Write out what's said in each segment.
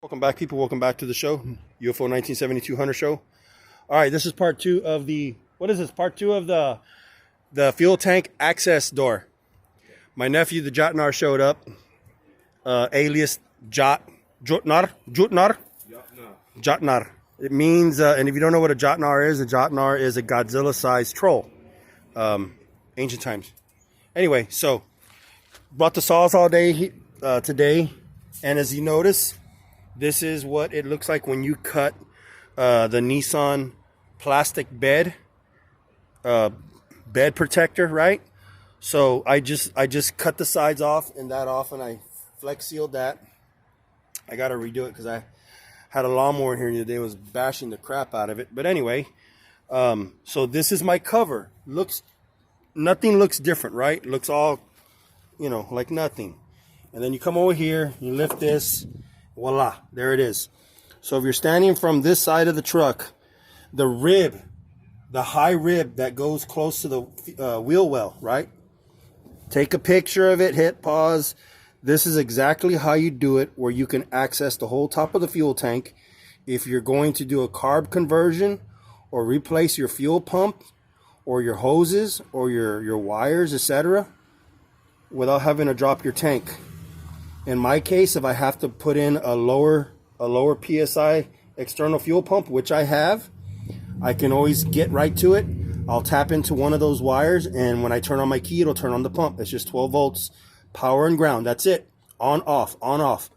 Welcome back, people. Welcome back to the show, UFO 1972 Hunter Show. All right, this is part two of the, what is this? Part two of the fuel tank access door. My nephew, the Jotnar, showed up, alias Jotnar. It means, and if you don't know what a Jotnar is a Godzilla-sized troll. Ancient times. Anyway, so brought the saws all day today, and as you notice, this is what it looks like when you cut the Nissan plastic bed protector, right? So I just cut the sides off and that off, and I flex sealed that. I got to redo it because I had a lawnmower in here the other day, was bashing the crap out of it. But anyway, so this is my cover. Nothing looks different, right? It looks all, like nothing. And then you come over here, you lift this. Voila, there it is. So if you're standing from this side of the truck, the rib, the high rib that goes close to the wheel well, right? Take a picture of it, hit pause. This is exactly how you do it, where you can access the whole top of the fuel tank. If you're going to do a carb conversion or replace your fuel pump or your hoses or your wires, etc., without having to drop your tank. In my case, if I have to put in a lower PSI external fuel pump, which I have, I can always get right to it. I'll tap into one of those wires, and when I turn on my key, it'll turn on the pump. It's just 12 volts, power and ground. That's it. On, off, on, off.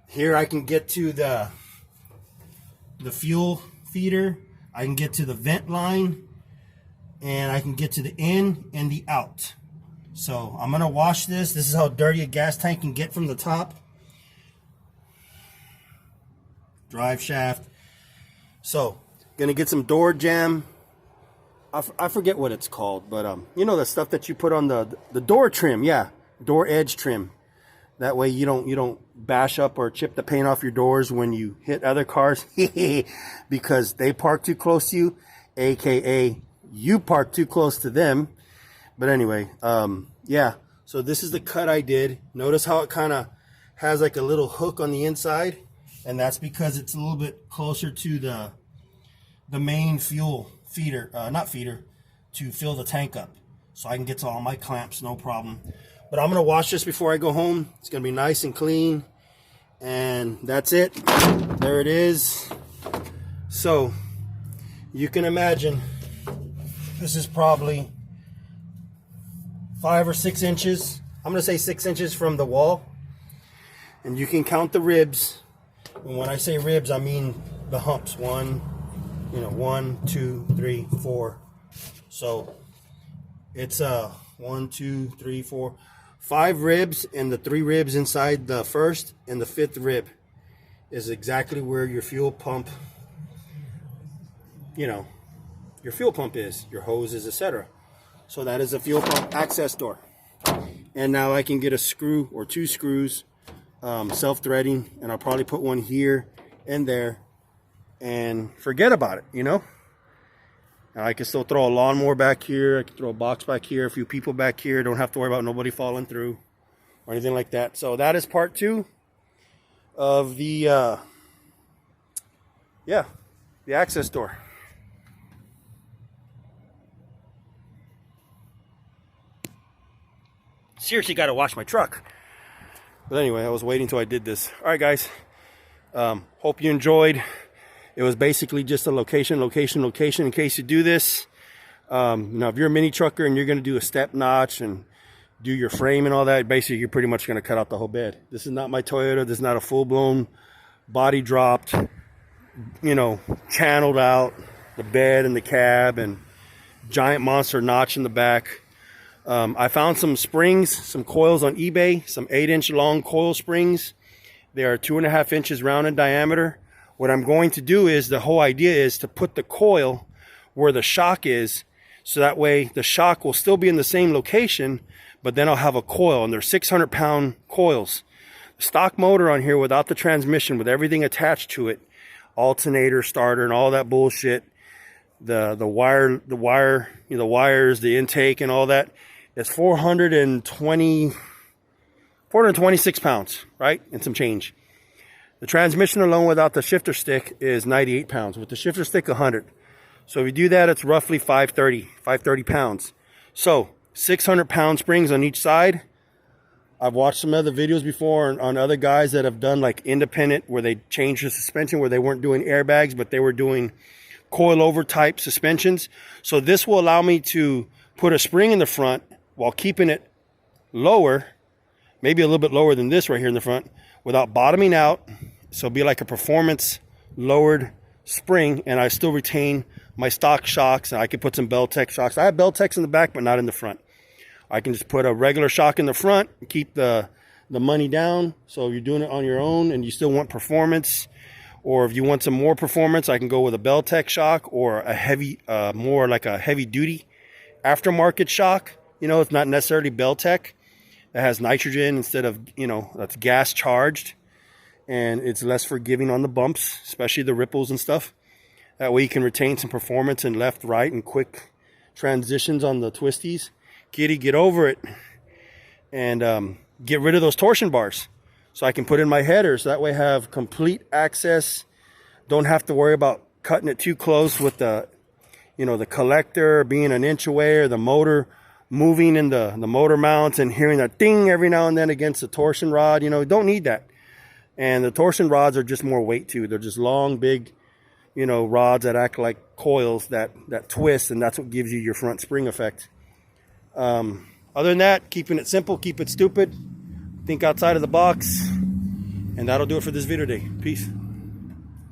Here I can get to the fuel feeder. I can get to the vent line, and I can get to the in and the out. So I'm going to wash this. This is how dirty a gas tank can get from the top. Drive shaft. So, going to get some door jam. I forget what it's called, but the stuff that you put on the door trim, yeah, door edge trim. That way you don't bash up or chip the paint off your doors when you hit other cars because they park too close to you, aka you park too close to them. But anyway, yeah, so this is the cut I did. Notice how it kind of has like a little hook on the inside, and that's because it's a little bit closer to the main fuel feeder, to fill the tank up. So I can get to all my clamps, no problem. But I'm going to wash this before I go home. It's going to be nice and clean, and that's it. There it is. So you can imagine this is probably 5 or 6 inches. I'm going to say 6 inches from the wall. And you can count the ribs. And when I say ribs, I mean the humps. 1, 2, 3, 4. So it's 1, 2, 3, 4, 5 ribs, and the 3 ribs inside the first and the 5th rib is exactly where your fuel pump, your fuel pump is, your hoses, etc. So that is a fuel pump access door. And now I can get a screw or 2 screws, self-threading, and I'll probably put one here and there and forget about it, And I can still throw a lawnmower back here. I can throw a box back here, a few people back here. Don't have to worry about nobody falling through or anything like that. So that is part 2 of the access door. Seriously got to wash my truck. But anyway, I was waiting till I did this. All right, guys. Hope you enjoyed. It was basically just a location in case you do this. Now, if you're a mini trucker and you're going to do a step notch and do your frame and all that, basically you're pretty much going to cut out the whole bed. This is not my Toyota. This is not a full-blown body dropped, channeled out, the bed and the cab and giant monster notch in the back. I found some springs, some coils on eBay, some 8-inch long coil springs. They are 2.5 inches round in diameter. What I'm going to do is, the whole idea is to put the coil where the shock is, so that way the shock will still be in the same location, but then I'll have a coil, and they're 600-pound coils. The stock motor on here without the transmission, with everything attached to it, alternator, starter, and all that bullshit, the wires, the intake, and all that, is 426 pounds, right? And some change. The transmission alone without the shifter stick is 98 pounds. With the shifter stick, 100. So if you do that, it's roughly 530 pounds. So 600 pound springs on each side. I've watched some other videos before on other guys that have done like independent, where they changed the suspension, where they weren't doing airbags, but they were doing coilover type suspensions. So this will allow me to put a spring in the front while keeping it lower, maybe a little bit lower than this right here in the front, without bottoming out. So it'll be like a performance lowered spring, and I still retain my stock shocks, and I can put some Beltec shocks. I have Beltecs in the back, but not in the front. I can just put a regular shock in the front and keep the money down. So if you're doing it on your own and you still want performance, or if you want some more performance, I can go with a Beltec shock or a heavy, more like a heavy duty aftermarket shock. You know, it's not necessarily Beltec. It has nitrogen instead of, you know, that's gas charged, and it's less forgiving on the bumps, especially the ripples and stuff. That way you can retain some performance in left, right, and quick transitions on the twisties. Kitty, get over it, and get rid of those torsion bars so I can put in my headers. That way I have complete access. Don't have to worry about cutting it too close with the, you know, the collector being an inch away, or the motor moving in the motor mounts and hearing that ding every now and then against the torsion rod. You know, don't need that. And the torsion rods are just more weight too. They're just long, big, you know, rods that act like coils that twist, and that's what gives you your front spring effect. Other than that, keeping it simple, keep it stupid, think outside of the box, and that'll do it for this video today. Peace.